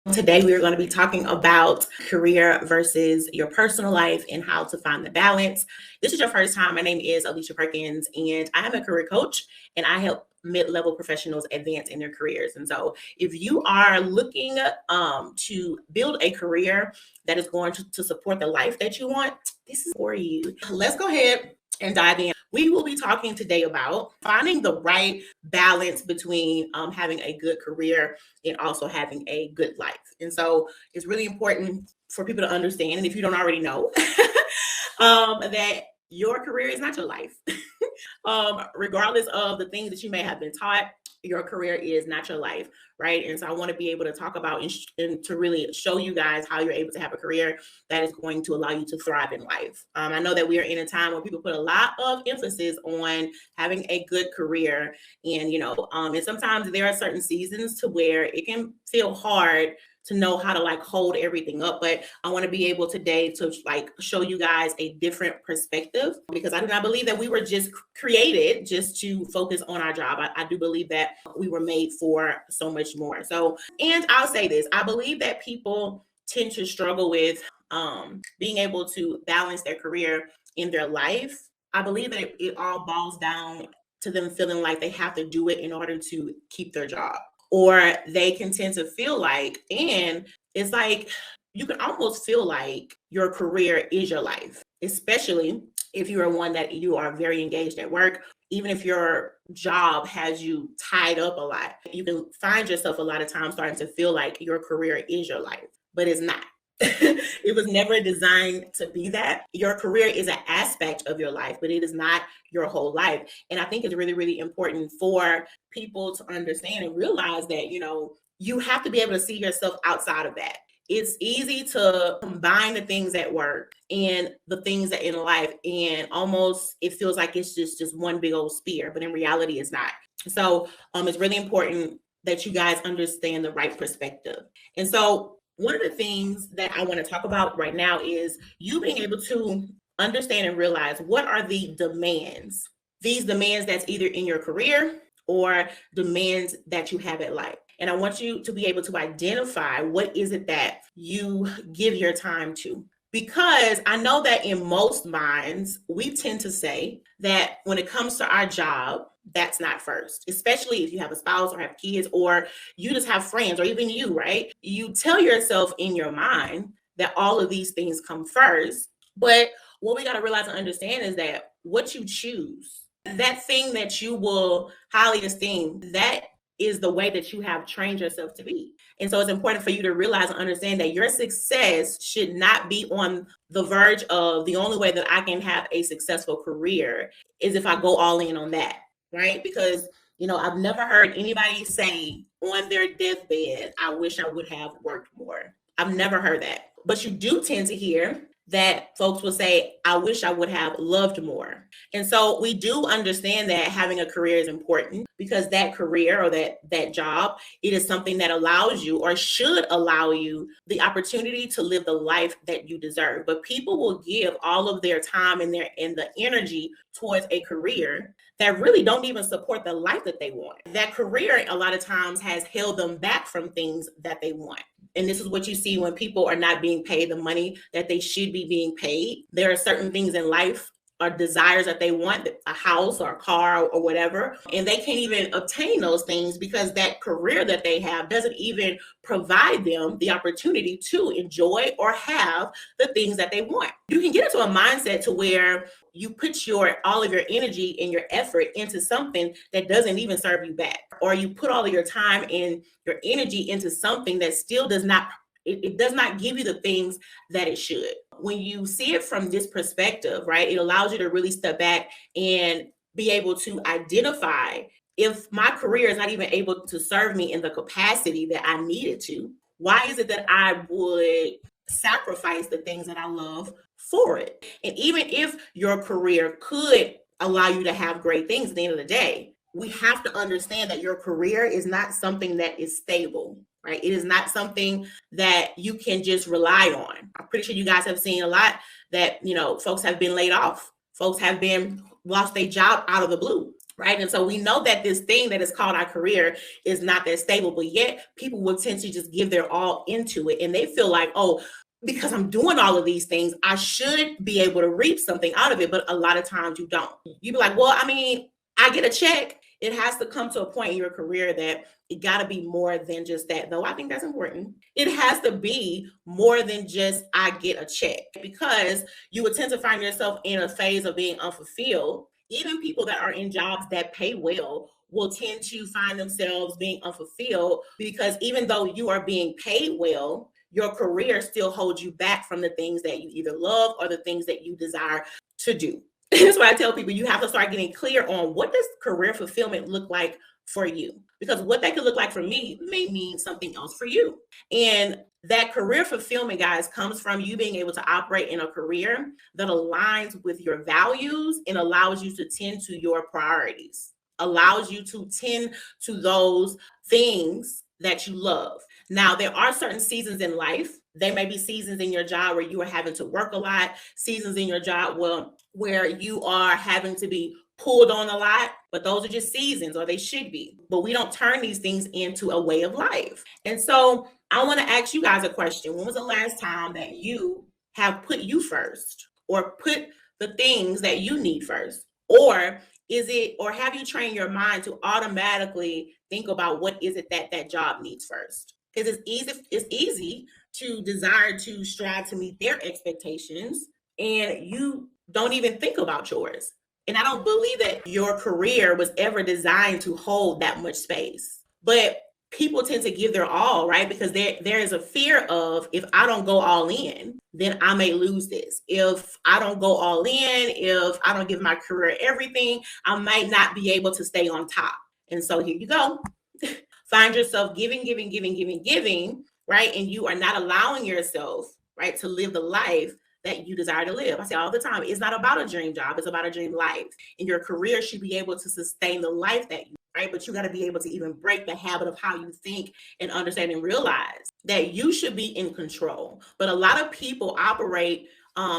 Today, we are going to be talking about career versus your personal life and how to find the balance. This is your first time. My name is Alicia Perkins, and I am a career coach, and I help mid-level professionals advance in their careers. And so, if you are looking to build a career that is going to support the life that you want, this is for you. Let's go ahead and dive in. We will be talking today about finding the right balance between having a good career and also having a good life. And so it's really important for people to understand, and if you don't already know, that your career is not your life. Regardless of the things that you may have been taught, your career is not your life, right? And so I want to be able to talk about and to really show you guys how you're able to have a career that is going to allow you to thrive in life. I know that we are in a time where people put a lot of emphasis on having a good career, and and sometimes there are certain seasons to where it can feel hard to know how to hold everything up. But I want to be able today to show you guys a different perspective, because I do not believe that we were just created just to focus on our job. I do believe that we were made for so much more. So, and I'll say this, I believe that people tend to struggle with being able to balance their career in their life. I believe that it all boils down to them feeling like they have to do it in order to keep their job, or they can tend to feel like, and it's like you can almost feel like your career is your life, especially if you are one that you are very engaged at work. Even if your job has you tied up a lot, you can find yourself a lot of times starting to feel like your career is your life, but it's not. It was never designed to be that. Your career is an aspect of your life, but it is not your whole life. And I think it's really, really important for people to understand and realize that, you have to be able to see yourself outside of that. It's easy to combine the things at work and the things that in life, and almost it feels like it's just one big old spear, but in reality, it's not. So it's really important that you guys understand the right perspective. And so one of the things that I want to talk about right now is you being able to understand and realize what are the demands, these demands that's either in your career or demands that you have at life. And I want you to be able to identify what is it that you give your time to. Because I know that in most minds, we tend to say that when it comes to our job, that's not first, especially if you have a spouse or have kids, or you just have friends, or even you, right? You tell yourself in your mind that all of these things come first. But what we got to realize and understand is that what you choose, that thing that you will highly esteem, that is the way that you have trained yourself to be. And so it's important for you to realize and understand that your success should not be on the verge of the only way that I can have a successful career is if I go all in on that, right? Because, I've never heard anybody say on their deathbed, I wish I would have worked more. I've never heard that. But you do tend to hear that folks will say, I wish I would have loved more. And so we do understand that having a career is important, because that career or that job, it is something that allows you, or should allow you, the opportunity to live the life that you deserve. But people will give all of their time and the energy towards a career that really don't even support the life that they want. That career a lot of times has held them back from things that they want. And this is what you see when people are not being paid the money that they should be being paid. There are certain things in life or desires that they want, a house or a car or whatever, and they can't even obtain those things because that career that they have doesn't even provide them the opportunity to enjoy or have the things that they want. You can get into a mindset to where you put all of your energy and your effort into something that doesn't even serve you back, or you put all of your time and your energy into something that still does not give you the things that it should. When you see it from this perspective, right, it allows you to really step back and be able to identify, if my career is not even able to serve me in the capacity that I need it to, why is it that I would sacrifice the things that I love for it? And even if your career could allow you to have great things at the end of the day, we have to understand that your career is not something that is stable, right? It is not something that you can just rely on. I'm pretty sure you guys have seen a lot that, folks have been laid off. Folks have been lost their job out of the blue, right? And so we know that this thing that is called our career is not that stable, but yet people will tend to just give their all into it. And they feel like, oh, because I'm doing all of these things, I should be able to reap something out of it. But a lot of times you don't. You be like, well, I mean, I get a check. It has to come to a point in your career that it got to be more than just that, though I think that's important. It has to be more than just I get a check, because you would tend to find yourself in a phase of being unfulfilled. Even people that are in jobs that pay well will tend to find themselves being unfulfilled, because even though you are being paid well, your career still holds you back from the things that you either love or the things that you desire to do. That's why I tell people you have to start getting clear on what does career fulfillment look like for you, because what that could look like for me may mean something else for you. And that career fulfillment, guys, comes from you being able to operate in a career that aligns with your values and allows you to tend to your priorities, allows you to tend to those things that you love. Now, there are certain seasons in life. There may be seasons in your job where you are having to work a lot, seasons in your job where you are having to be pulled on a lot, but those are just seasons, or they should be. But we don't turn these things into a way of life. And so I want to ask you guys a question. When was the last time that you have put you first, or put the things that you need first? Or have you trained your mind to automatically think about what is it that that job needs first? Because it's easy to desire to strive to meet their expectations, and you don't even think about yours. And I don't believe that your career was ever designed to hold that much space. But people tend to give their all, right? Because there is a fear of, if I don't go all in, then I may lose this. If I don't go all in, if I don't give my career everything, I might not be able to stay on top. And so here you go. Find yourself giving, right? And you are not allowing yourself, right, to live the life that you desire to live. I say all the time, it's not about a dream job, it's about a dream life. And your career should be able to sustain the life that you, right? But you got to be able to even break the habit of how you think and understand and realize that you should be in control. But a lot of people operate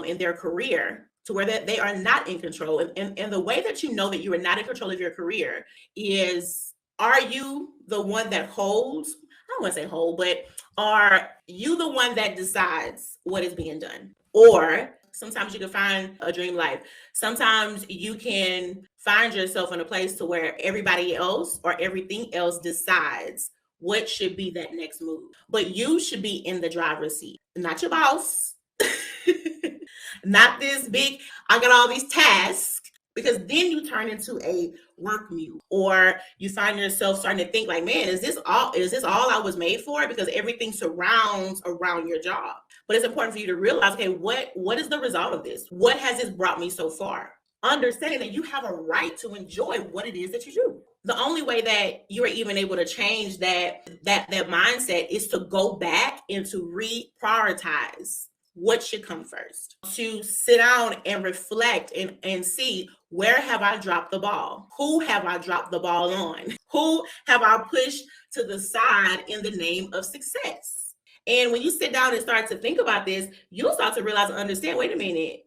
in their career to where they are not in control. And the way that you know that you are not in control of your career is, are you the one that holds? I don't want to say hold, but are you the one that decides what is being done? Or sometimes you can find a dream life. Sometimes you can find yourself in a place to where everybody else or everything else decides what should be that next move. But you should be in the driver's seat, not your boss, not this big, I got all these tasks. Because then you turn into a work mule, or you find yourself starting to think like, man, is this all I was made for? Because everything surrounds around your job. But it's important for you to realize, okay, what is the result of this? What has this brought me so far? Understanding that you have a right to enjoy what it is that you do. The only way that you are even able to change that mindset is to go back and to reprioritize what should come first, to sit down and reflect and see, where have I dropped the ball? Who have I dropped the ball on? Who have I pushed to the side in the name of success? And when you sit down and start to think about this, you'll start to realize and understand, wait a minute,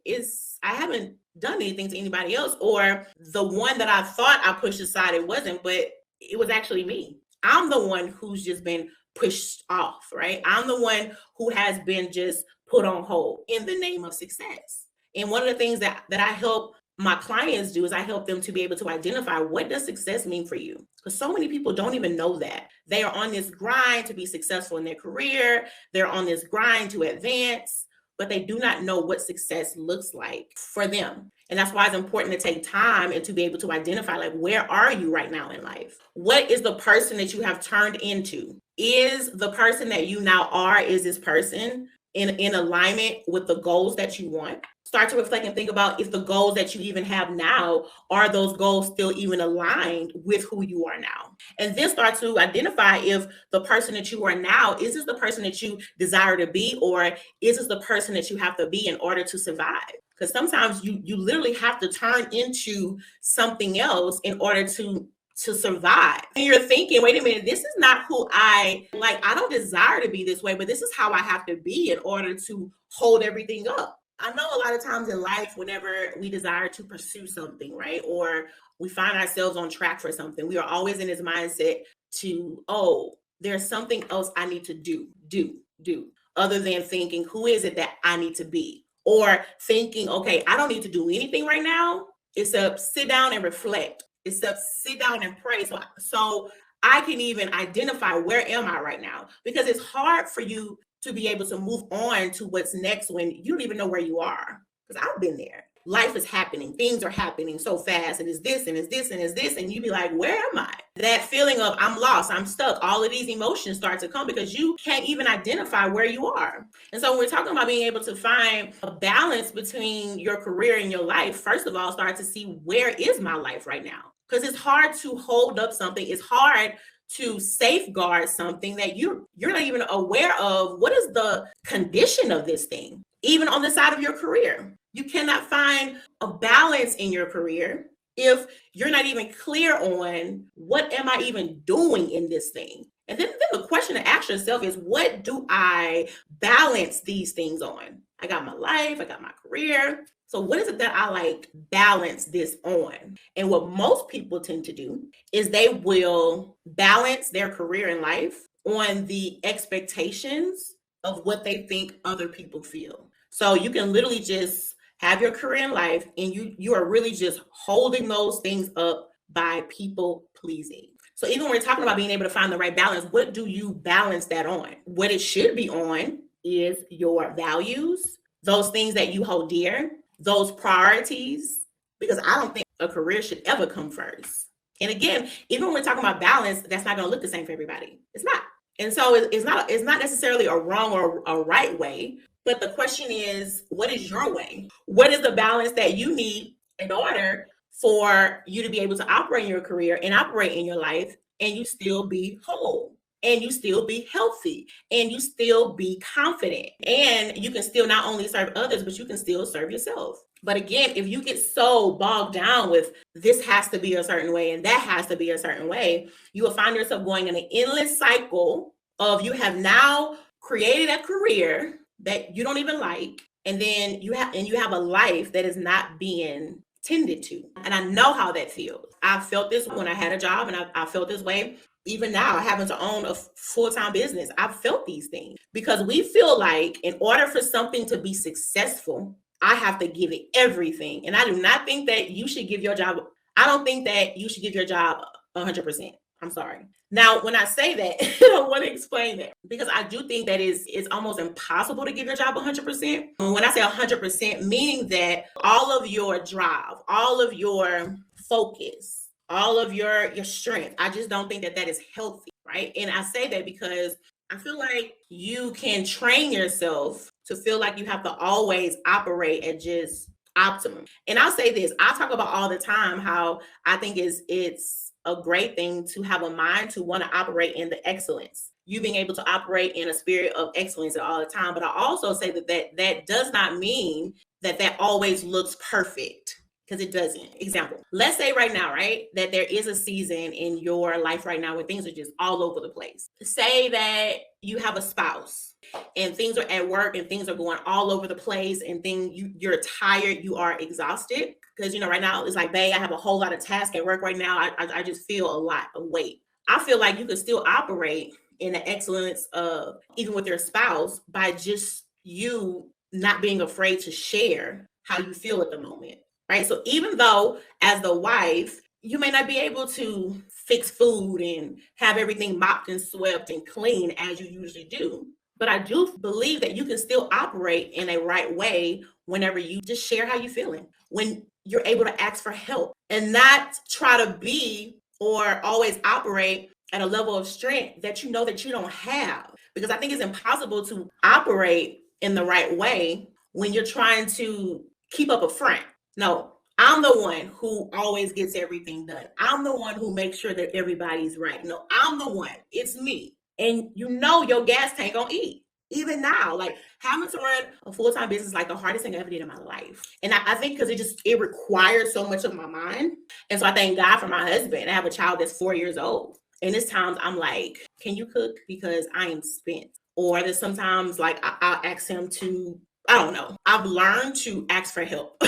I haven't done anything to anybody else, or the one that I thought I pushed aside, it wasn't, but it was actually me. I'm the one who's just been pushed off, right? I'm the one who has been just put on hold in the name of success. And one of the things that I help my clients do is I help them to be able to identify, what does success mean for you? Because so many people don't even know that. They are on this grind to be successful in their career. They're on this grind to advance, but they do not know what success looks like for them. And that's why it's important to take time and to be able to identify, like, where are you right now in life? What is the person that you have turned into? Is the person that you now are, is this person in alignment with the goals that you want? Start to reflect and think about, if the goals that you even have now, are those goals still even aligned with who you are now? And then start to identify if the person that you are now, is this the person that you desire to be, or is this the person that you have to be in order to survive? Because sometimes you literally have to turn into something else in order to survive. And you're thinking, wait a minute, this is not who I don't desire to be this way, but this is how I have to be in order to hold everything up. I know a lot of times in life, whenever we desire to pursue something, right? Or we find ourselves on track for something, we are always in this mindset to, oh, there's something else I need to do, other than thinking, who is it that I need to be? Or thinking, okay, I don't need to do anything right now. It's a sit down and reflect. It's a sit down and pray. So I can even identify where am I right now? Because it's hard for you to be able to move on to what's next when you don't even know where you are. Because I've been there. Life is happening. Things are happening so fast. And it's this and it's this and it's this. And you be like, where am I? That feeling of I'm lost, I'm stuck. All of these emotions start to come because you can't even identify where you are. And so when we're talking about being able to find a balance between your career and your life, first of all, start to see where is my life right now? Because it's hard to hold up something. It's hard to safeguard something that you're not even aware of. What is the condition of this thing? Even on the side of your career, you cannot find a balance in your career if you're not even clear on what am I even doing in this thing. And then the question to ask yourself is, what do I balance these things on? I got my life, I got my career. So what is it that I like balance this on? And what most people tend to do is they will balance their career and life on the expectations of what they think other people feel. So you can literally just have your career and life, and you are really just holding those things up by people pleasing. So even when we're talking about being able to find the right balance, what do you balance that on? What it should be on is your values, those things that you hold dear, those priorities, because I don't think a career should ever come first. And again, even when we're talking about balance, that's not going to look the same for everybody. It's not. And so it's not necessarily a wrong or a right way, but the question is, what is your way? What is the balance that you need in order for you to be able to operate in your career and operate in your life, and you still be whole, and you still be healthy, and you still be confident, and you can still not only serve others, but you can still serve yourself. But again, if you get so bogged down with this has to be a certain way and that has to be a certain way, you will find yourself going in an endless cycle of you have now created a career that you don't even like, and then you have a life that is not being tended to. And I know how that feels. I felt this when I had a job, and I felt this way even now, having to own a full-time business. I've felt these things because we feel like in order for something to be successful, I have to give it everything. And I do not think that you should give your job. I don't think that you should give your job 100%. I'm sorry. Now, when I say that, I want to explain that because I do think that it's almost impossible to give your job 100%. When I say 100%, meaning that all of your drive, all of your focus, all of your strength, I just don't think that is healthy, right? And I say that because I feel like you can train yourself to feel like you have to always operate at just optimum. And I'll say this, I talk about all the time how I think it's a great thing to have a mind to want to operate in the excellence. You being able to operate in a spirit of excellence all the time. But I also say that does not mean that always looks perfect, because it doesn't. Example, let's say right now, right, that there is a season in your life right now where things are just all over the place. Say that you have a spouse and things are at work and things are going all over the place, and then you're tired, you are exhausted. Because, right now it's like, babe, I have a whole lot of tasks at work right now. I just feel a lot of weight. I feel like you could still operate in the excellence of, even with your spouse, by just you not being afraid to share how you feel at the moment, right? So even though as the wife, you may not be able to fix food and have everything mopped and swept and clean as you usually do, but I do believe that you can still operate in a right way whenever you just share how you're feeling, when you're able to ask for help and not try to be or always operate at a level of strength that you know that you don't have. Because I think it's impossible to operate in the right way when you're trying to keep up a front. No, I'm the one who always gets everything done. I'm the one who makes sure that everybody's right. No, I'm the one. It's me. And your gas tank gonna eat. Even now, like having to run a full-time business is like the hardest thing I ever did in my life. And I think because it requires so much of my mind. And so I thank God for my husband. I have a child that's 4 years old. And there's times I'm like, can you cook? Because I am spent. Or there's sometimes like I'll ask him to I don't know. I've learned to ask for help.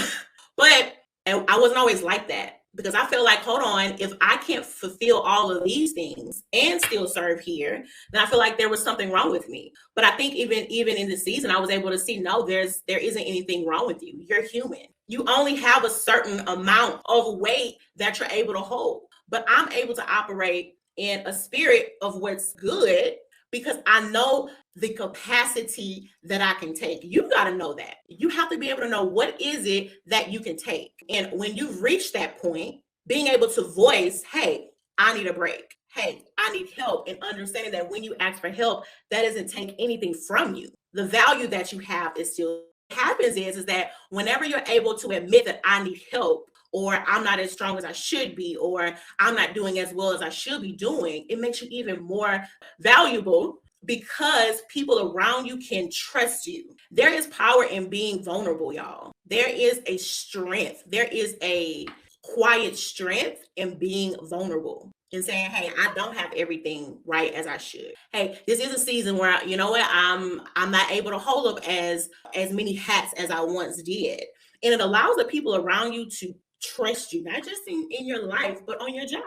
But I wasn't always like that because I feel like, hold on, if I can't fulfill all of these things and still serve here, then I feel like there was something wrong with me. But I think even in the season, I was able to see, no, there isn't anything wrong with you. You're human. You only have a certain amount of weight that you're able to hold. But I'm able to operate in a spirit of what's good because I know the capacity that I can take. You've got to know that. You have to be able to know what is it that you can take. And when you've reached that point, being able to voice, hey, I need a break. Hey, I need help. And understanding that when you ask for help, that doesn't take anything from you. The value that you have is still what happens is that whenever you're able to admit that I need help, or I'm not as strong as I should be, or I'm not doing as well as I should be doing, it makes you even more valuable because people around you can trust you. There is power in being vulnerable, y'all. There is a strength. There is a quiet strength in being vulnerable and saying, hey, I don't have everything right as I should. Hey, this is a season where, you know what, I'm not able to hold up as many hats as I once did. And it allows the people around you to trust you, not just in your life, but on your job.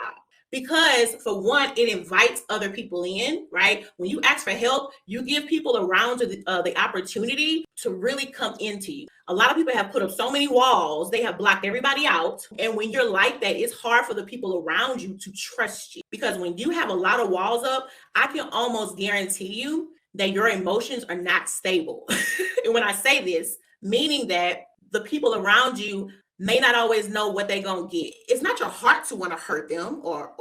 Because for one, it invites other people in, right? When you ask for help, you give people around you the opportunity to really come into you. A lot of people have put up so many walls, they have blocked everybody out. And when you're like that, it's hard for the people around you to trust you. Because when you have a lot of walls up, I can almost guarantee you that your emotions are not stable. And when I say this, meaning that the people around you may not always know what they're going to get. It's not your heart to want to hurt them or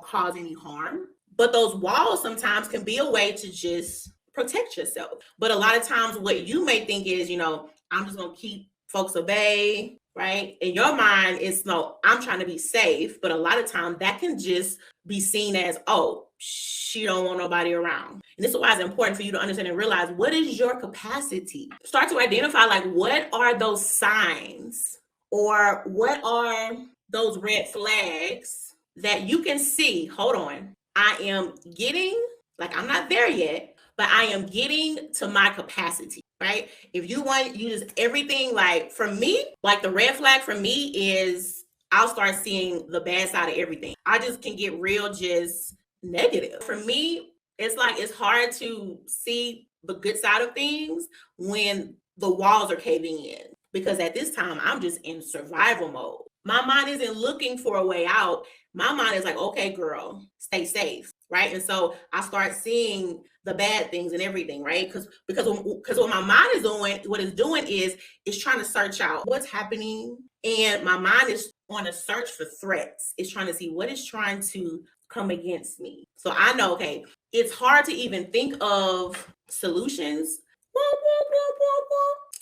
cause any harm, but those walls sometimes can be a way to just protect yourself. But a lot of times what you may think is, I'm just going to keep folks at bay, right? In your mind, it's no, I'm trying to be safe. But a lot of times that can just be seen as, oh, she don't want nobody around. And this is why it's important for you to understand and realize, what is your capacity? Start to identify, like, what are those signs? Or what are those red flags that you can see? Hold on. I am getting, like, I'm not there yet, but I am getting to my capacity, right? If you want, you just everything, like for me, like the red flag for me is I'll start seeing the bad side of everything. I just can get real just negative. For me, it's like it's hard to see the good side of things when the walls are caving in. Because at this time, I'm just in survival mode. My mind isn't looking for a way out. My mind is like, okay, girl, stay safe, right? And so I start seeing the bad things and everything, right? Because what my mind is doing, what it's doing is trying to search out what's happening. And my mind is on a search for threats. It's trying to see what is trying to come against me. So I know, okay, it's hard to even think of solutions.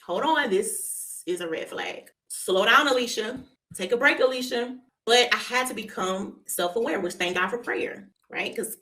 Hold on, this is a red flag. Slow down, Alicia. Take a break, Alicia. But I had to become self-aware, which thank God for prayer, right? Because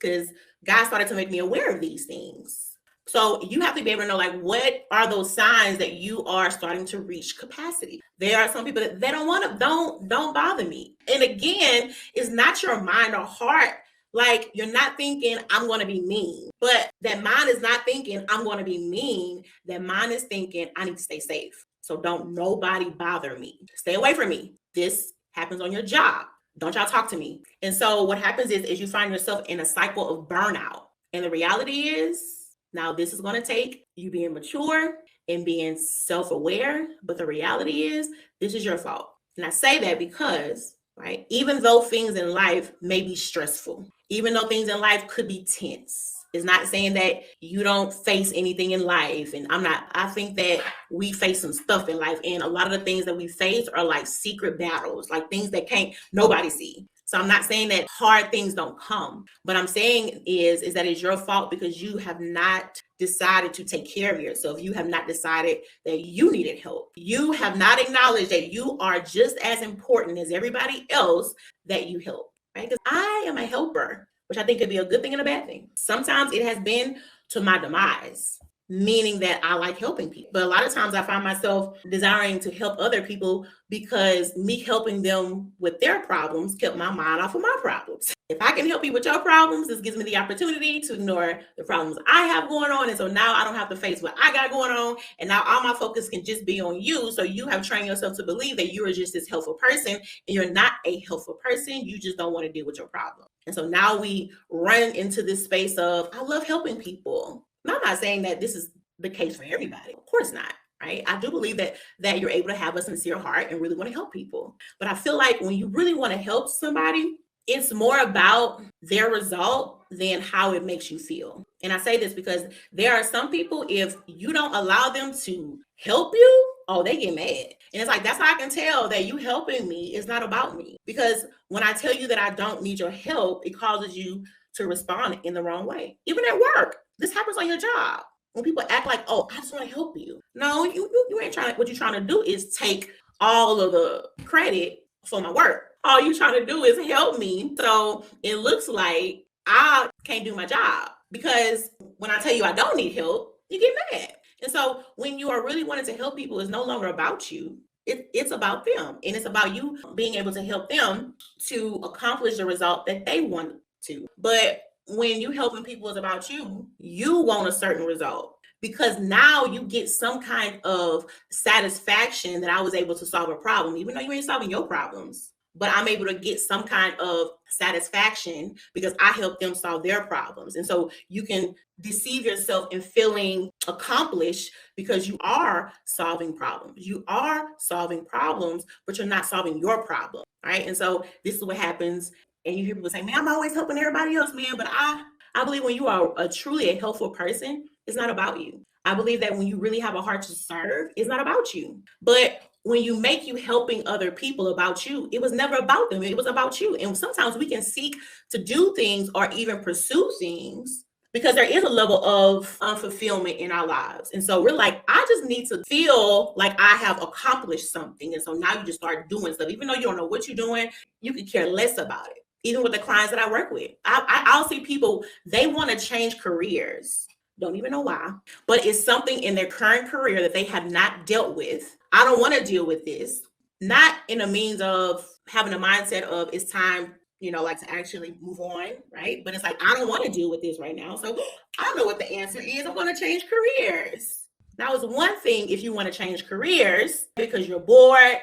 God started to make me aware of these things. So you have to be able to know, like, what are those signs that you are starting to reach capacity? There are some people that they don't bother me. And again, it's not your mind or heart. Like, you're not thinking, I'm going to be mean. But that mind is not thinking, I'm going to be mean. That mind is thinking, I need to stay safe. So don't nobody bother me. Stay away from me. This happens on your job. Don't y'all talk to me. And so what happens is you find yourself in a cycle of burnout. And the reality is, now this is going to take you being mature and being self-aware. But the reality is, this is your fault. And I say that because, right, even though things in life may be stressful, even though things in life could be tense, it's not saying that you don't face anything in life. And I think that we face some stuff in life. And a lot of the things that we face are like secret battles, like things that can't nobody see. So I'm not saying that hard things don't come. But I'm saying is that it's your fault because you have not decided to take care of yourself. You have not decided that you needed help. You have not acknowledged that you are just as important as everybody else that you help, right? Because I am a helper, which I think could be a good thing and a bad thing. Sometimes it has been to my demise. meaning that I like helping people. But a lot of times I find myself desiring to help other people because me helping them with their problems kept my mind off of my problems. If I can help you with your problems, this gives me the opportunity to ignore the problems I have going on. And so now I don't have to face what I got going on. And now all my focus can just be on you. So you have trained yourself to believe that you are just this helpful person, and you're not a helpful person. You just don't want to deal with your problem. And so now we run into this space of, I love helping people. And I'm not saying that this is the case for everybody. Of course not. Right? I do believe that you're able to have a sincere heart and really want to help people. But I feel like when you really want to help somebody, it's more about their result than how it makes you feel. And I say this because there are some people, if you don't allow them to help you, oh, they get mad. And it's like, that's how I can tell that you helping me is not about me. Because when I tell you that I don't need your help, it causes you to respond in the wrong way. Even at work, this happens on your job. When people act like, oh, I just want to help you. No, you ain't trying to, what you're trying to do is take all of the credit for my work. All you're trying to do is help me. So it looks like I can't do my job, because when I tell you I don't need help, you get mad. And so when you are really wanting to help people, it's no longer about you. It's about them. And it's about you being able to help them to accomplish the result that they want to. But when you helping people is about you, you want a certain result, because now you get some kind of satisfaction that I was able to solve a problem, even though you ain't solving your problems. But I'm able to get some kind of satisfaction because I help them solve their problems. And so you can deceive yourself in feeling accomplished because you are solving problems. You are solving problems, but you're not solving your problem, right? And so this is what happens. And you hear people say, man, I'm always helping everybody else, man. But I believe when you are truly a helpful person, it's not about you. I believe that when you really have a heart to serve, it's not about you. But when you make you helping other people about you, it was never about them. It was about you. And sometimes we can seek to do things or even pursue things because there is a level of unfulfillment in our lives. And so we're like, I just need to feel like I have accomplished something. And so now you just start doing stuff. Even though you don't know what you're doing, you could care less about it. Even with the clients that I work with, I'll see people, they want to change careers. Don't even know why, but it's something in their current career that they have not dealt with. I don't want to deal with this. Not in a means of having a mindset of it's time, like to actually move on, right? But it's like, I don't want to deal with this right now. So I know what the answer is. I'm going to change careers. Now, it's one thing if you want to change careers because you're bored,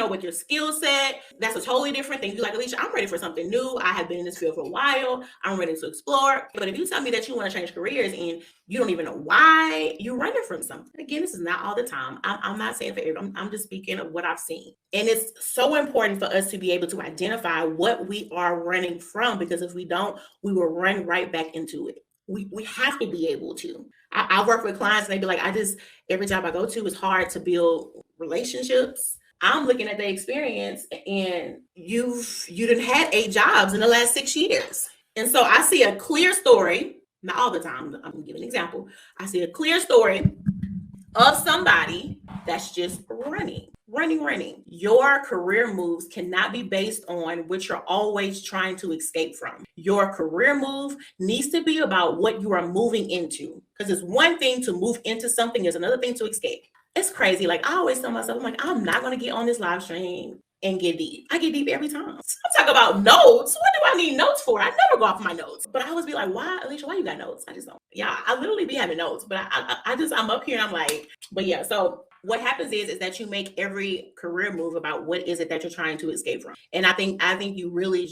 with your skill set. That's a totally different thing. You're like, Alicia, I'm ready for something new. I have been in this field for a while. I'm ready to explore. But if you tell me that you want to change careers and you don't even know why, you're running from something. Again, this is not all the time. I'm not saying for everyone. I'm just speaking of what I've seen. And it's so important for us to be able to identify what we are running from, because if we don't, we will run right back into it. We have to be able to. I work with clients and they be like, every job I go to is hard to build relationships. I'm looking at the experience and you done had 8 jobs in the last 6 years. And so I see a clear story, not all the time, I'm gonna give an example. I see a clear story of somebody that's just running. Your career moves cannot be based on what you're always trying to escape from. Your career move needs to be about what you are moving into. Because it's one thing to move into something, it's another thing to escape. It's crazy. Like I always tell myself, I'm like, I'm not going to get on this live stream and get deep. I get deep every time. I talk about notes. What do I need notes for? I never go off my notes. But I always be like, why, Alicia, why you got notes? I just don't. Yeah, I literally be having notes. But I'm up here and I'm like, but yeah. So what happens is that you make every career move about what is it that you're trying to escape from. And I think you really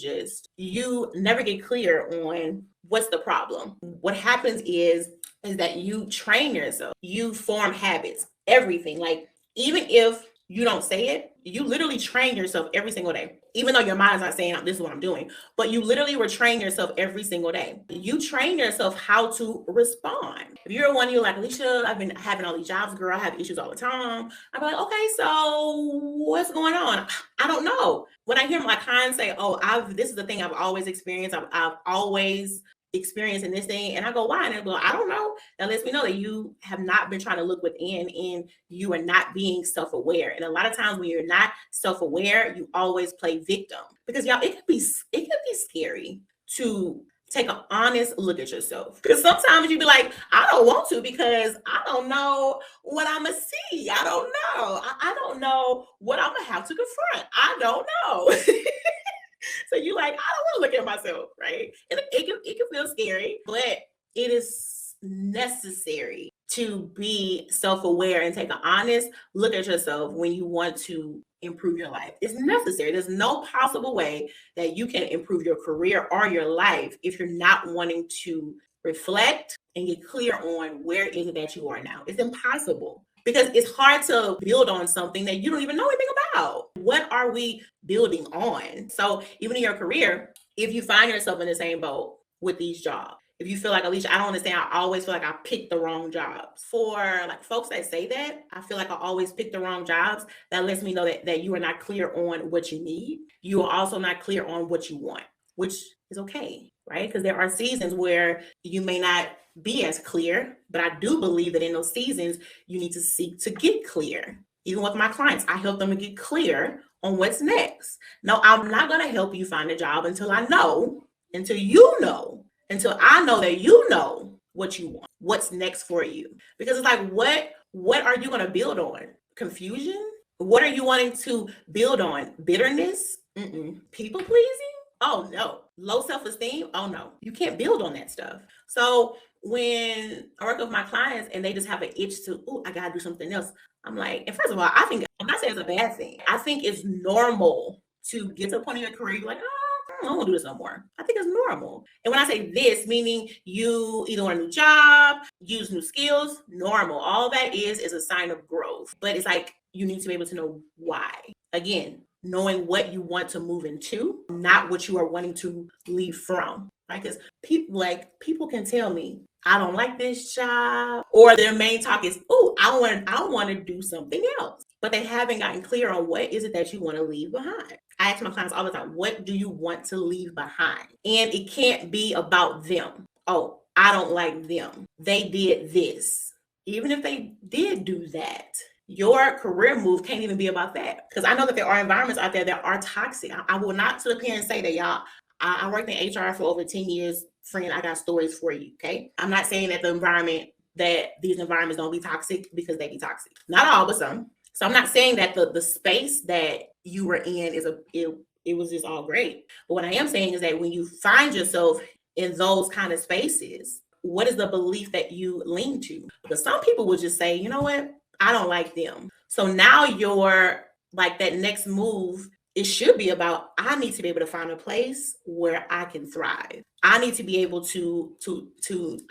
you never get clear on what's the problem. What happens is that you train yourself. You form habits. Everything. Like, even if you don't say it, you literally train yourself every single day, even though your mind's not saying this is what I'm doing, but you literally retrain yourself every single day. You train yourself how to respond. If you're one, you're like, Alicia, I've been having all these jobs, girl, I have issues all the time. I'm like, okay, so what's going on? I don't know. When I hear my clients say, oh, this is the thing I've always experienced. I've always experiencing this thing, and I go, why? And they go, I don't know. That lets me know that you have not been trying to look within and you are not being self-aware. And a lot of times when you're not self-aware, you always play victim, because y'all, it could be scary to take an honest look at yourself. Because sometimes you be like, I don't want to because I don't know what I'm going to see. I don't know. I don't know what I'm going to have to confront. I don't know. So you like, I don't want to look at myself, right? And it can feel scary, but it is necessary to be self-aware and take an honest look at yourself when you want to improve your life. It's necessary. There's no possible way that you can improve your career or your life if you're not wanting to reflect and get clear on where is it that you are now. It's impossible because it's hard to build on something that you don't even know anything about. What are we building on? So even in your career, if you find yourself in the same boat with these jobs, if you feel like, Alicia, I don't understand, I always feel like I picked the wrong jobs. For like folks that say that, I feel like I always pick the wrong jobs. That lets me know that you are not clear on what you need. You are also not clear on what you want, which is okay, right? Because there are seasons where you may not be as clear, but I do believe that in those seasons, you need to seek to get clear. Even with my clients, I help them to get clear on what's next. No, I'm not going to help you find a job until I know, until you know, until I know that you know what you want, what's next for you. Because it's like, what are you going to build on? Confusion? What are you wanting to build on? Bitterness? People pleasing? Oh no. Low self-esteem? Oh no. You can't build on that stuff. So when I work with my clients and they just have an itch to, I gotta do something else. I'm like, and first of all, I'm not saying it's a bad thing. I think it's normal to get to a point in your career, you're like, I don't want to do this no more. I think it's normal. And when I say this, meaning you either want a new job, use new skills, normal. All that is a sign of growth. But it's like you need to be able to know why. Again, knowing what you want to move into, not what you are wanting to leave from. Right? Because people can tell me, I don't like this job, or their main talk is, I want to do something else. But they haven't gotten clear on what is it that you want to leave behind. I ask my clients all the time, what do you want to leave behind? And it can't be about them. Oh, I don't like them. They did this. Even if they did do that, your career move can't even be about that. Because I know that there are environments out there that are toxic. I will not sit up here and say that, y'all, I worked in HR for over 10 years. Friend, I got stories for you, okay? I'm not saying that these environments don't be toxic, because they be toxic. Not all, but some. So I'm not saying that the space that you were in it was just all great. But what I am saying is that when you find yourself in those kind of spaces, what is the belief that you lean to? Because some people will just say, you know what? I don't like them. So now you're like, that next move, it should be about, I need to be able to find a place where I can thrive. I need to be able to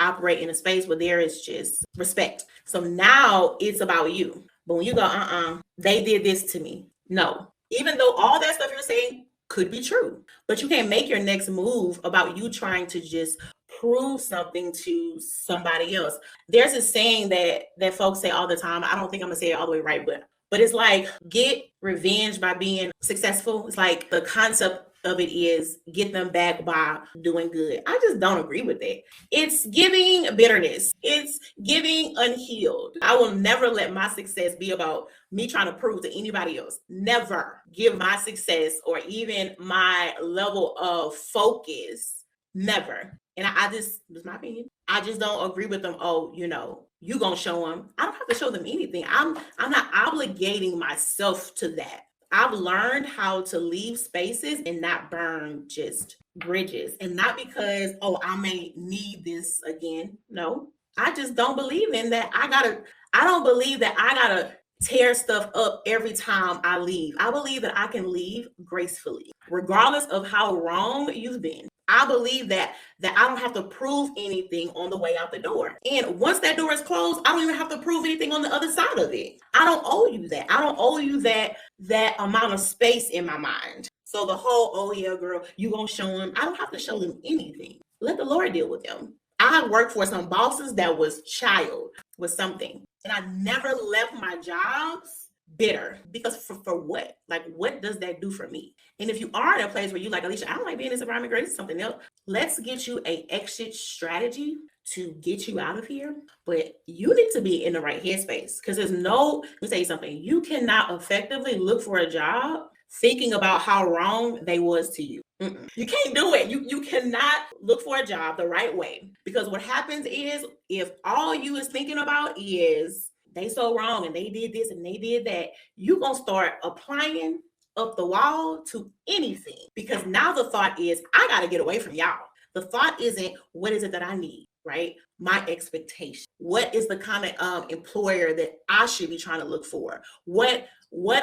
operate in a space where there is just respect. So now it's about you. But when you go, they did this to me. No, even though all that stuff you're saying could be true, but you can't make your next move about you trying to just prove something to somebody else. There's a saying that folks say all the time. I don't think I'm gonna say it all the way right, but it's like, get revenge by being successful. It's like the concept of it is get them back by doing good. I just don't agree with that. It's giving bitterness. It's giving unhealed. I will never let my success be about me trying to prove to anybody else. Never give my success or even my level of focus. Never. And I just, that's my opinion. I just don't agree with them. Oh, you gonna show them. I don't have to show them anything. I'm not obligating myself to that. I've learned how to leave spaces and not burn just bridges. And not because, I may need this again. No, I just don't believe in that. I don't believe that I gotta tear stuff up every time I leave. I believe that I can leave gracefully, regardless of how wrong you've been. I believe that I don't have to prove anything on the way out the door. And once that door is closed, I don't even have to prove anything on the other side of it. I don't owe you that. I don't owe you that amount of space in my mind. So the whole, oh yeah, girl, you gonna show them. I don't have to show them anything. Let the Lord deal with them. I worked for some bosses that was child with something. And I never left my jobs bitter, because for what? Like, what does that do for me? And if you are in a place where you like, Alicia, I don't like being in this environment, girl, this is something else. Let's get you a exit strategy to get you out of here. But you need to be in the right headspace, because let me tell you something. You cannot effectively look for a job thinking about how wrong they was to you. You can't do it. You cannot look for a job the right way, because what happens is, if all you is thinking about is they so wrong and they did this and they did that, you're gonna start applying up the wall to anything, because now the thought is, I got to get away from y'all. The thought isn't, what is it that I need, right? My expectation. What is the kind of employer that I should be trying to look for? What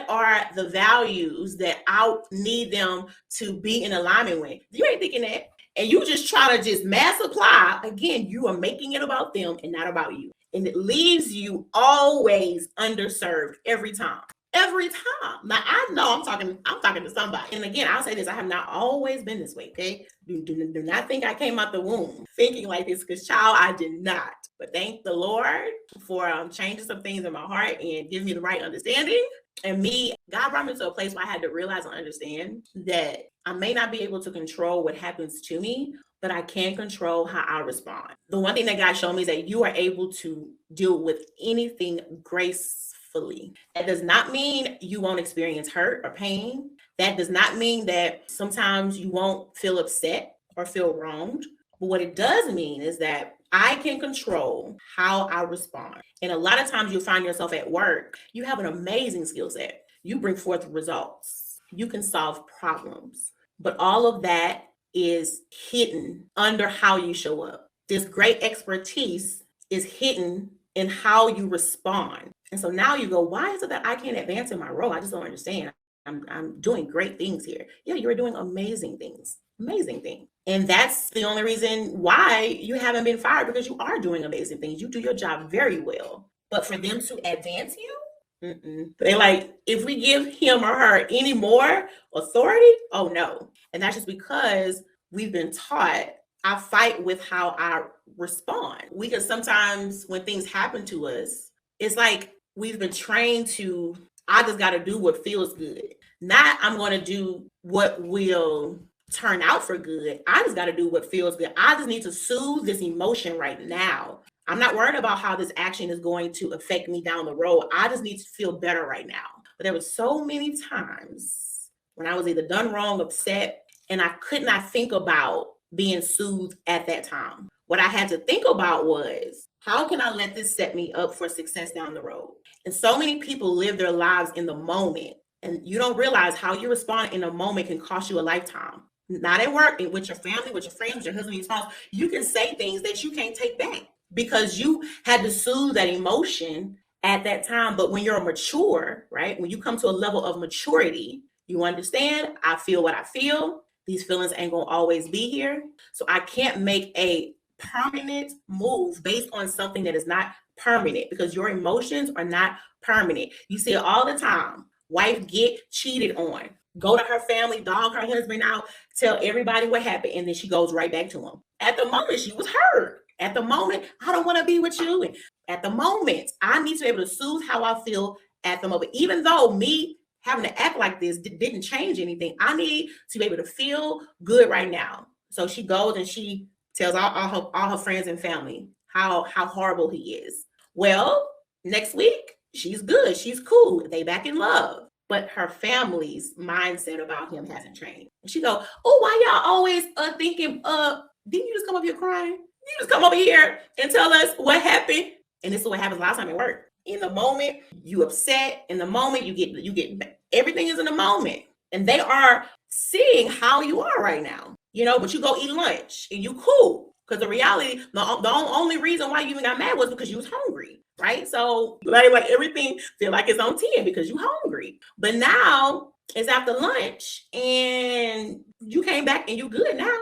are the values that I need them to be in alignment with? You ain't thinking that. And you just try to just mass apply. Again, you are making it about them and not about you. And it leaves you always underserved every time. Every time. Now I know I'm talking to somebody. And again, I'll say this, I have not always been this way. Okay. Do not think I came out the womb thinking like this, because child, I did not. But thank the Lord for changing some things in my heart and giving me the right understanding. And God brought me to a place where I had to realize and understand that I may not be able to control what happens to me, but I can control how I respond. The one thing that God showed me is that you are able to deal with anything gracefully. That does not mean you won't experience hurt or pain. That does not mean that sometimes you won't feel upset or feel wronged. But what it does mean is that I can control how I respond. And a lot of times you'll find yourself at work, you have an amazing skill set. You bring forth results. You can solve problems. But all of that is hidden under how you show up. This great expertise is hidden in how you respond. And so now you go, why is it that I can't advance in my role? I just don't understand. I'm doing great things here. Yeah, you're doing amazing things. Amazing thing. And that's the only reason why you haven't been fired, because you are doing amazing things. You do your job very well. But for them to advance you, they're like, if we give him or her any more authority, oh no. And that's just because we've been taught. I fight with how I respond. We can sometimes, when things happen to us, it's like we've been trained to, I just got to do what feels good. Not I'm going to do what will turn out for good. I just got to do what feels good. I just need to soothe this emotion right now. I'm not worried about how this action is going to affect me down the road. I just need to feel better right now. But there were so many times when I was either done wrong, upset, and I could not think about being soothed at that time. What I had to think about was, how can I let this set me up for success down the road? And so many people live their lives in the moment, and you don't realize how you respond in a moment can cost you a lifetime. Not at work, and with your family, with your friends, with your husband, your spouse. You can say things that you can't take back because you had to soothe that emotion at that time. But when you're mature, right? When you come to a level of maturity, you understand, I feel what I feel. These feelings ain't gonna always be here. So I can't make a permanent move based on something that is not permanent, because your emotions are not permanent. You see it all the time. Wife get cheated on, go to her family, dog her husband out, tell everybody what happened, and then she goes right back to him. At the moment, she was hurt. At the moment, I don't want to be with you. And at the moment, I need to be able to soothe how I feel at the moment. Even though me having to act like this didn't change anything, I need to be able to feel good right now. So she goes and she tells all her friends and family how horrible he is. Well, next week, she's good. She's cool. They back in love. But her family's mindset about him hasn't changed. And she go, oh, why y'all always thinking, didn't you just come up here crying? You just come over here and tell us what happened. And this is what happens last time at work. In the moment, you upset. In the moment, you get everything is in the moment. And they are seeing how you are right now. You know, but you go eat lunch and you cool. Because the reality, the only reason why you even got mad was because you was hungry. Right? So like everything feel like it's on 10 because you hungry. But now it's after lunch and you came back and you good now.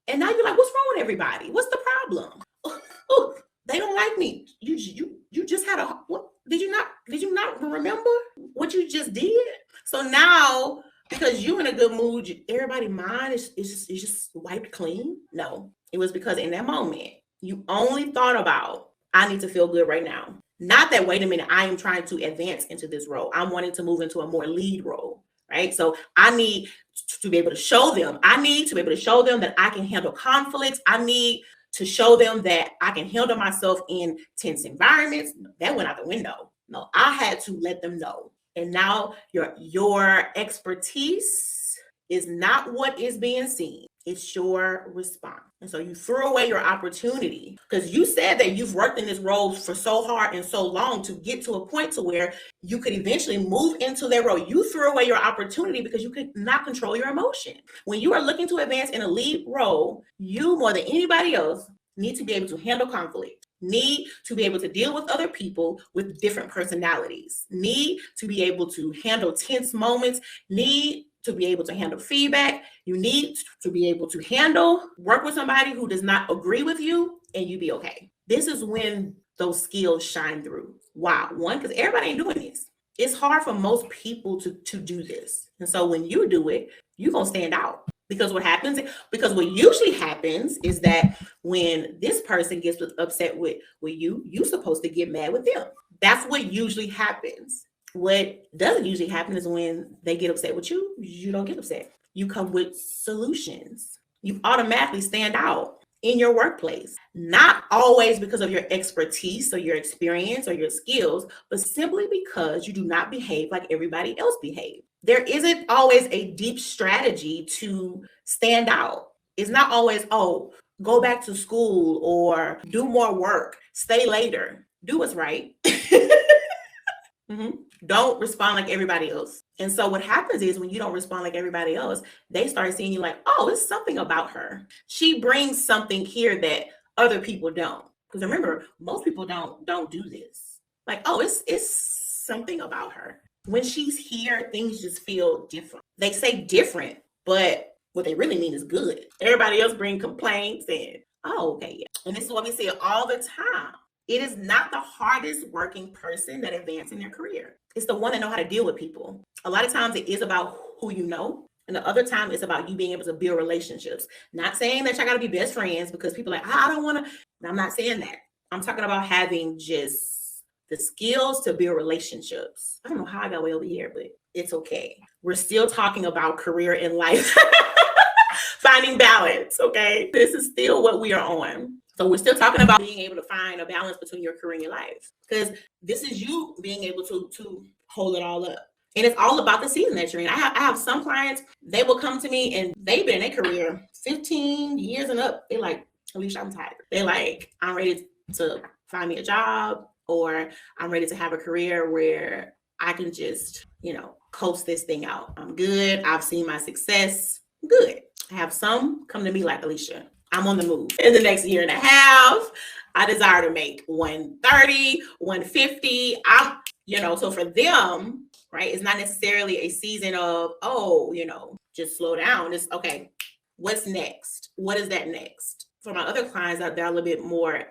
And now you're like, what's wrong with everybody? What's the problem? Oh, they don't like me. You just had what? Did you not remember what you just did? So now, because you're in a good mood, everybody's mind is just wiped clean. No, it was because in that moment, you only thought about, I need to feel good right now. Not that, wait a minute, I am trying to advance into this role. I'm wanting to move into a more lead role, right? So I need to be able to show them. I need to be able to show them that I can handle conflicts. I need to show them that I can handle myself in tense environments. That went out the window. No, I had to let them know. And now your expertise is not what is being seen. It's your response. And so you threw away your opportunity because you said that you've worked in this role for so hard and so long to get to a point to where you could eventually move into that role. You threw away your opportunity because you could not control your emotion. When you are looking to advance in a lead role, you more than anybody else need to be able to handle conflict, need to be able to deal with other people with different personalities, need to be able to handle tense moments, need to be able to handle feedback. You need to be able to work with somebody who does not agree with you, and you be okay. This is when those skills shine through. Wow. One, because everybody ain't doing this. It's hard for most people to do this. And so when you do it, you're going to stand out. Because what usually happens is that when this person gets upset with you, you're supposed to get mad with them. That's what usually happens. What doesn't usually happen is when they get upset with you, you don't get upset. You come with solutions. You automatically stand out in your workplace, not always because of your expertise or your experience or your skills, but simply because you do not behave like everybody else behaves. There isn't always a deep strategy to stand out. It's not always, oh, go back to school or do more work, stay later, do what's right. Don't respond like everybody else. And so what happens is when you don't respond like everybody else, they start seeing you like, oh, it's something about her. She brings something here that other people don't. Because remember, most people don't do this. Like, oh, it's something about her. When she's here, things just feel different. They say different, but what they really mean is good. Everybody else bring complaints and, oh, okay, yeah. And this is what we see all the time. It is not the hardest working person that advances in their career. It's the one that know how to deal with people. A lot of times it is about who you know. And the other time it's about you being able to build relationships. Not saying that y'all got to be best friends because people are like, I don't want to. I'm not saying that. I'm talking about having just the skills to build relationships. I don't know how I got way over here, but it's okay. We're still talking about career and life. Finding balance, okay? This is still what we are on. So we're still talking about being able to find a balance between your career and your life, because this is you being able to hold it all up. And it's all about the season that you're in. I have some clients, they will come to me and they've been in their career 15 years and up. They're like, Alicia, I'm tired. They're like, I'm ready to find me a job, or I'm ready to have a career where I can just, coast this thing out. I'm good. I've seen my success. Good. I have some come to me like, Alicia, I'm on the move. In the next year and a half, I desire to make 130, 150. So for them, right, it's not necessarily a season of, just slow down. It's okay. What's next? What is that next? For my other clients out there, a little bit more,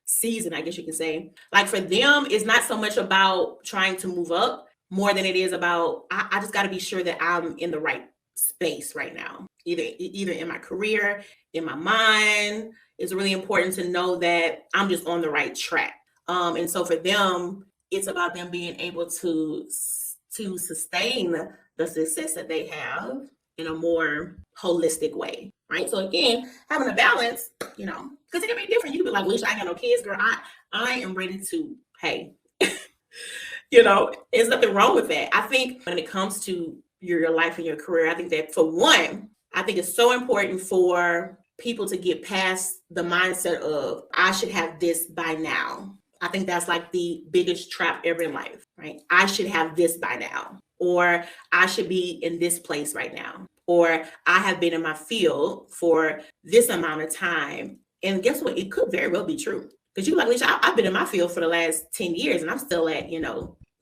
season, I guess you can say. Like for them, it's not so much about trying to move up more than it is about, I just got to be sure that I'm in the right space right now, either in my career, in my mind. It's really important to know that I'm just on the right track. And so for them, it's about them being able to sustain the success that they have in a more holistic way, right? So again, having a balance, because it can be different. You can be like, Alicia, I ain't got no kids, girl. I am ready to, hey, there's nothing wrong with that. I think when it comes to your life and your career, I think that for one, I think it's so important for people to get past the mindset of, I should have this by now. I think that's like the biggest trap ever in life, right? I should have this by now, or I should be in this place right now, or I have been in my field for this amount of time. And guess what? It could very well be true. Because you're like, Alicia, I've been in my field for the last 10 years and I'm still at,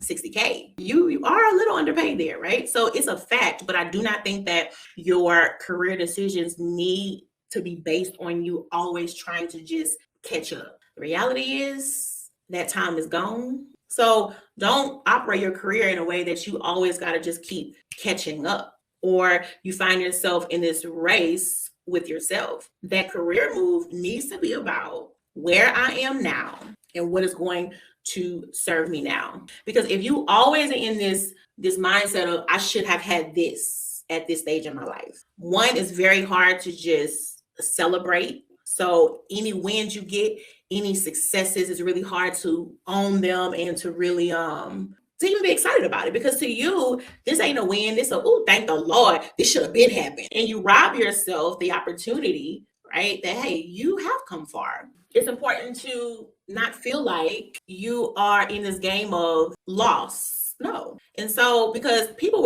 $60K. You are a little underpaid there, right? So it's a fact, but I do not think that your career decisions need to be based on you always trying to just catch up. The reality is that time is gone. So don't operate your career in a way that you always got to just keep catching up, or you find yourself in this race with yourself. That career move needs to be about where I am now and what is going to serve me now. Because if you always are in this mindset of, I should have had this at this stage in my life, one, is very hard to just celebrate. So any wins you get, any successes, is really hard to own them and to really to even be excited about it, because to you, this ain't a win. This a, oh, thank the Lord, this should have been happened. And you rob yourself the opportunity, right? That, hey, you have come far. It's important to not feel like you are in this game of loss. No. And so, because people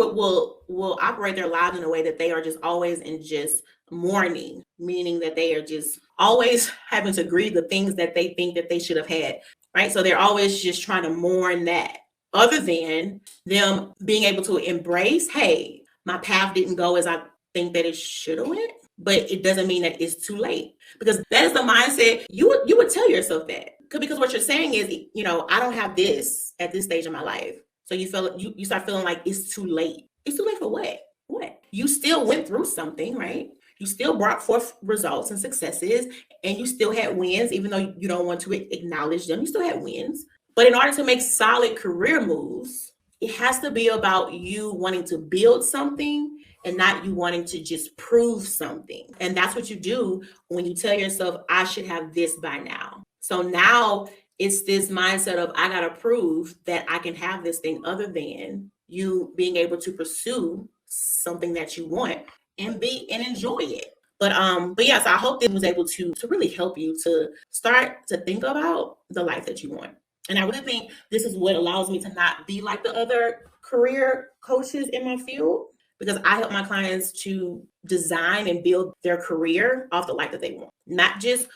will operate their lives in a way that they are just always in just mourning, meaning that they are just always having to grieve the things that they think that they should have had, right? So they're always just trying to mourn that, other than them being able to embrace, hey, my path didn't go as I think that it should have went, but it doesn't mean that it's too late, because that is the mindset you would tell yourself that, because what you're saying is, I don't have this at this stage of my life. So you start feeling like it's too late. It's too late for what? What? You still went through something, right? You still brought forth results and successes, and you still had wins, even though you don't want to acknowledge them. You still had wins. But in order to make solid career moves, it has to be about you wanting to build something and not you wanting to just prove something. And that's what you do when you tell yourself, I should have this by now. So now it's this mindset of, I got to prove that I can have this thing, other than you being able to pursue something that you want and enjoy it. But yeah, so I hope it was able to really help you to start to think about the life that you want. And I really think this is what allows me to not be like the other career coaches in my field, because I help my clients to design and build their career off the life that they want. Not just,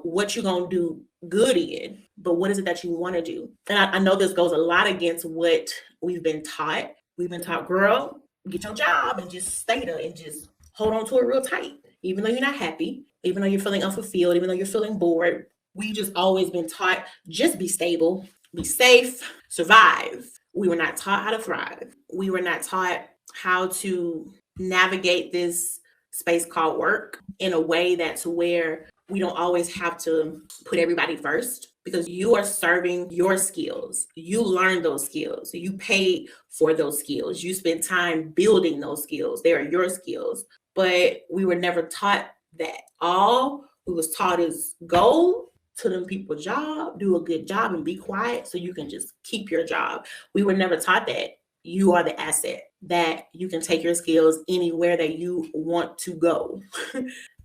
what you're going to do good in, but what is it that you want to do? And I know this goes a lot against what we've been taught. We've been taught, girl, get your job and just stay there and just hold on to it real tight. Even though you're not happy, even though you're feeling unfulfilled, even though you're feeling bored, we just always been taught, just be stable, be safe, survive. We were not taught how to thrive. We were not taught how to navigate this space called work in a way that's where we don't always have to put everybody first, because you are serving your skills. You learn those skills. You paid for those skills. You spend time building those skills. They are your skills. But we were never taught that. All we was taught is go to them people's job, do a good job, and be quiet so you can just keep your job. We were never taught that you are the asset, that you can take your skills anywhere that you want to go,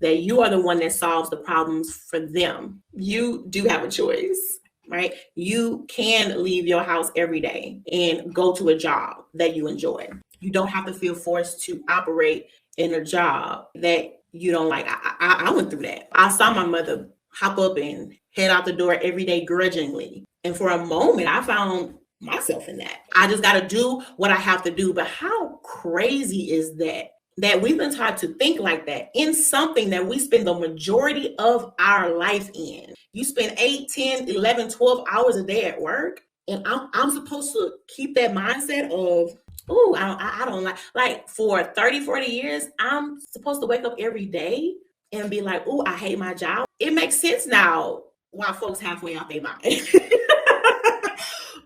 that you are the one that solves the problems for them. You do have a choice, right? You can leave your house every day and go to a job that you enjoy. You don't have to feel forced to operate in a job that you don't like. I went through that. I saw my mother hop up and head out the door every day grudgingly. And for a moment, I found myself in that. I just got to do what I have to do. But how crazy is that? That we've been taught to think like that in something that we spend the majority of our life in. You spend 8, 10, 11, 12 hours a day at work. And I'm supposed to keep that mindset of, oh, I don't like for 30, 40 years, I'm supposed to wake up every day and be like, oh, I hate my job. It makes sense now why folks halfway out their mind.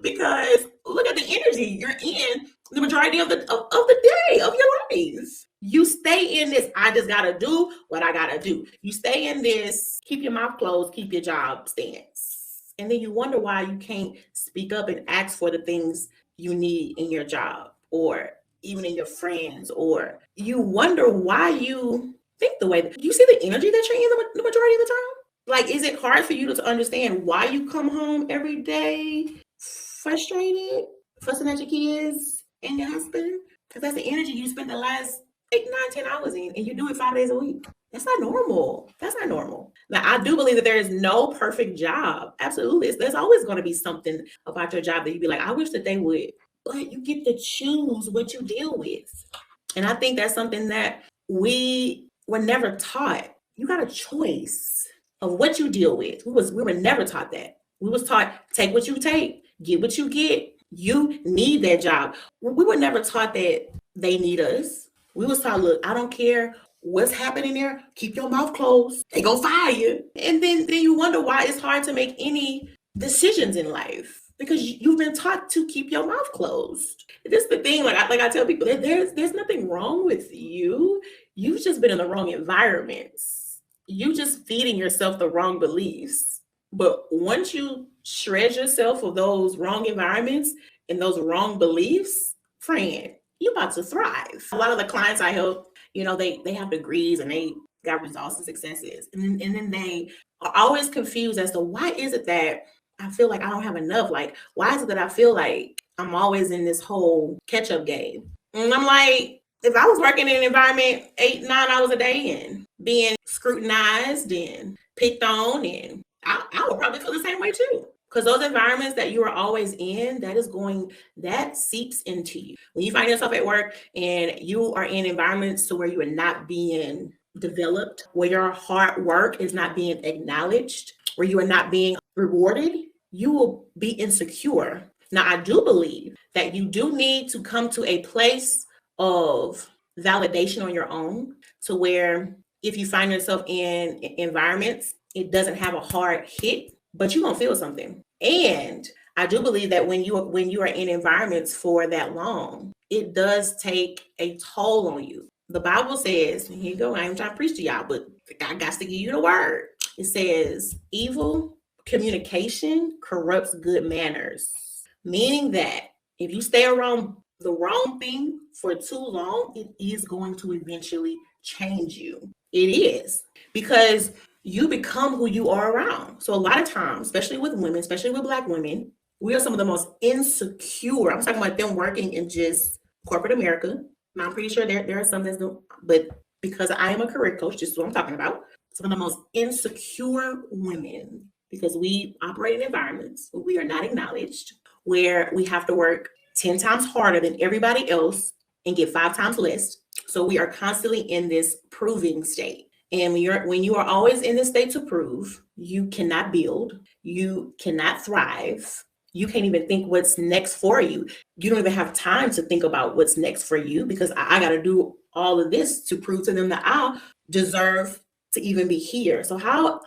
Because look at the energy you're in the majority of the day of your life. You stay in this, I just gotta do what I gotta do. You stay in this, keep your mouth closed, keep your job stance. And then you wonder why you can't speak up and ask for the things you need in your job, or even in your friends, or you wonder why you think the way that you see the energy that you're in the majority of the time. Like, is it hard for you to understand why you come home every day frustrated, fussing at your kids and your husband? Because that's the energy you spend the last 8, 9, 10 hours in, and you do it 5 days a week. That's not normal. That's not normal. Now, I do believe that there is no perfect job. Absolutely. There's always going to be something about your job that you'd be like, I wish that they would. But you get to choose what you deal with. And I think that's something that we were never taught. You got a choice of what you deal with. We were never taught that. We was taught, take what you take, get what you get. You need that job. We were never taught that they need us. We was taught, look, I don't care what's happening there. Keep your mouth closed. They gonna fire you. And then you wonder why it's hard to make any decisions in life, because you've been taught to keep your mouth closed. This is the thing. Like I tell people, there's nothing wrong with you. You've just been in the wrong environments. You just feeding yourself the wrong beliefs. But once you shred yourself of those wrong environments and those wrong beliefs, friend, you're about to thrive. A lot of the clients I help, they have degrees and they got results and successes. And then they are always confused as to why is it that I feel like I don't have enough? Like, why is it that I feel like I'm always in this whole catch-up game? And I'm like, if I was working in an environment 8-9 hours a day and being scrutinized and picked on, and I would probably feel the same way too. Because those environments that you are always in, that seeps into you. When you find yourself at work and you are in environments to where you are not being developed, where your hard work is not being acknowledged, where you are not being rewarded, you will be insecure. Now, I do believe that you do need to come to a place of validation on your own, to where if you find yourself in environments, it doesn't have a hard hit, but you're gonna feel something. And I do believe that when you are in environments for that long, it does take a toll on you. The Bible says, and here you go, I ain't trying to preach to y'all, but I got to give you the word. It says, evil communication corrupts good manners. Meaning that if you stay around the wrong thing for too long, it is going to eventually change you. It is, because you become who you are around. So a lot of times, especially with women, especially with Black women, we are some of the most insecure. I'm talking about them working in just corporate America. Now, I'm pretty sure there are some that's doing, but because I am a career coach, this is what I'm talking about. Some of the most insecure women, because we operate in environments where we are not acknowledged, where we have to work 10 times harder than everybody else and get 5 times less. So we are constantly in this proving state. And when you are always in this state to prove, you cannot build, you cannot thrive, you can't even think what's next for you. You don't even have time to think about what's next for you, because I got to do all of this to prove to them that I deserve to even be here. So how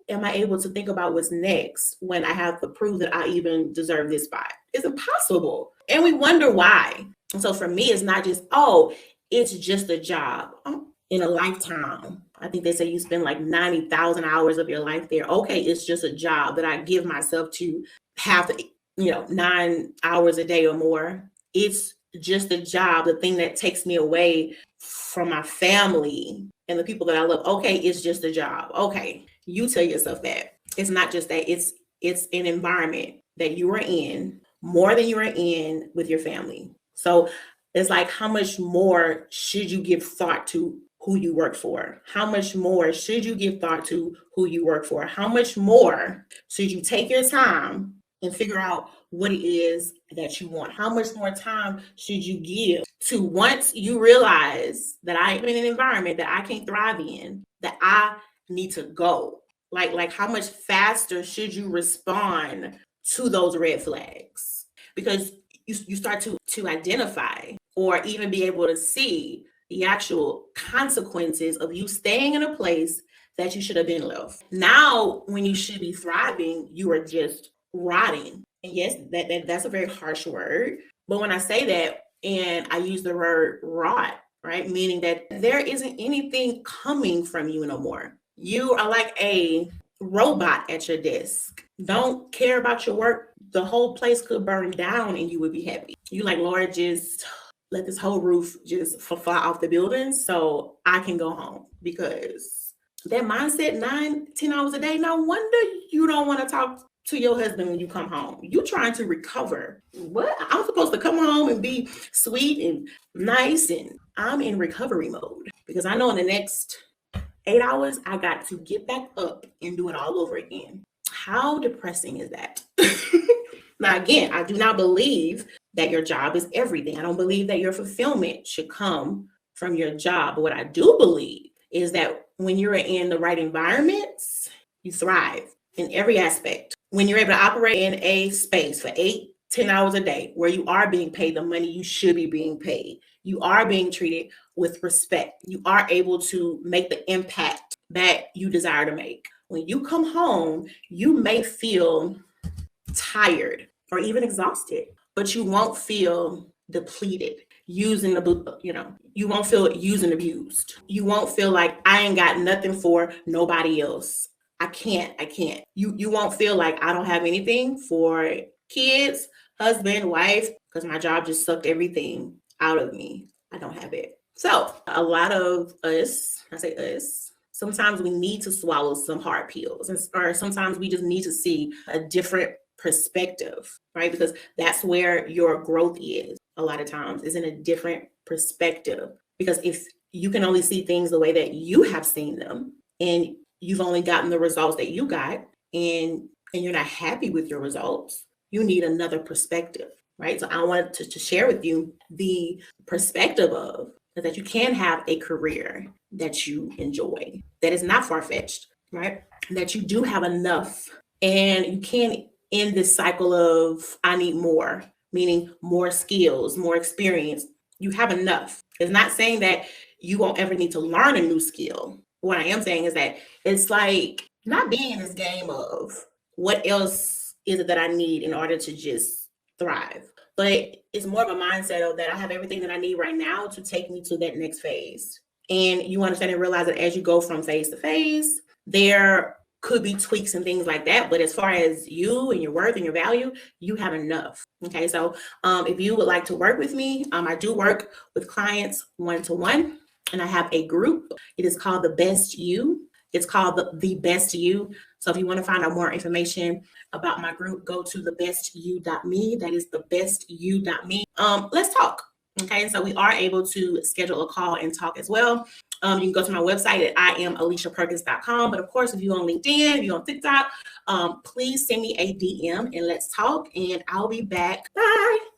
am I able to think about what's next when I have to prove that I even deserve this spot? It's impossible. And we wonder why. And so for me, it's not just, it's just a job. In a lifetime, I think they say you spend like 90,000 hours of your life there. Okay, it's just a job that I give myself to have, 9 hours a day or more. It's just a job, the thing that takes me away from my family and the people that I love. Okay, it's just a job. Okay, you tell yourself that. It's not just that. It's an environment that you are in more than you are in with your family. So it's like, how much more should you give thought to who you work for? How much more should you give thought to who you work for? How much more should you take your time and figure out what it is that you want? How much more time should you give to, once you realize that I am in an environment that I can't thrive in, that I need to go? Like how much faster should you respond to those red flags? Because you start to identify or even be able to see the actual consequences of you staying in a place that you should have been left. Now, when you should be thriving, you are just rotting. And yes, that's a very harsh word. But when I say that, and I use the word rot, right? Meaning that there isn't anything coming from you no more. You are like a robot at your desk. Don't care about your work. The whole place could burn down and you would be happy. You like, Lord, just let this whole roof just fly off the building so I can go home. Because that mindset, 9-10 hours a day, no wonder you don't want to talk to your husband when you come home. You're trying to recover. What? I'm supposed to come home and be sweet and nice, and I'm in recovery mode because I know in the next 8 hours, I got to get back up and do it all over again. How depressing is that? Now, again, I do not believe that your job is everything. I don't believe that your fulfillment should come from your job. But what I do believe is that when you're in the right environments, you thrive in every aspect. When you're able to operate in a space for 8-10 hours a day where you are being paid the money you should be being paid, you are being treated with respect, you are able to make the impact that you desire to make. When you come home, you may feel tired or even exhausted, but you won't feel depleted, you won't feel used and abused. You won't feel like I ain't got nothing for nobody else. I can't. You won't feel like I don't have anything for kids, husband, wife, because my job just sucked everything out of me. I don't have it. So a lot of us, I say us, sometimes we need to swallow some hard pills, or sometimes we just need to see a different perspective, right? Because that's where your growth is a lot of times, is in a different perspective. Because if you can only see things the way that you have seen them, and you've only gotten the results that you got, and you're not happy with your results, you need another perspective, right? So I wanted to share with you the perspective of that you can have a career that you enjoy, that is not far-fetched, right? That you do have enough, and you can end this cycle of I need more, meaning more skills, more experience. You have enough. It's not saying that you won't ever need to learn a new skill. What I am saying is that it's like not being in this game of what else is it that I need in order to just thrive. But it's more of a mindset of that I have everything that I need right now to take me to that next phase. And you understand and realize that as you go from phase to phase, there could be tweaks and things like that. But as far as you and your worth and your value, you have enough. Okay. So if you would like to work with me, I do work with clients one-to-one, and I have a group. It is called The Best You. It's called the Best You. So if you want to find out more information about my group, go to thebestyou.me. That is thebestyou.me. Let's talk. Okay, so we are able to schedule a call and talk as well. You can go to my website at IamAliciaPerkins.com. But of course, if you're on LinkedIn, if you're on TikTok, please send me a DM and let's talk. And I'll be back. Bye.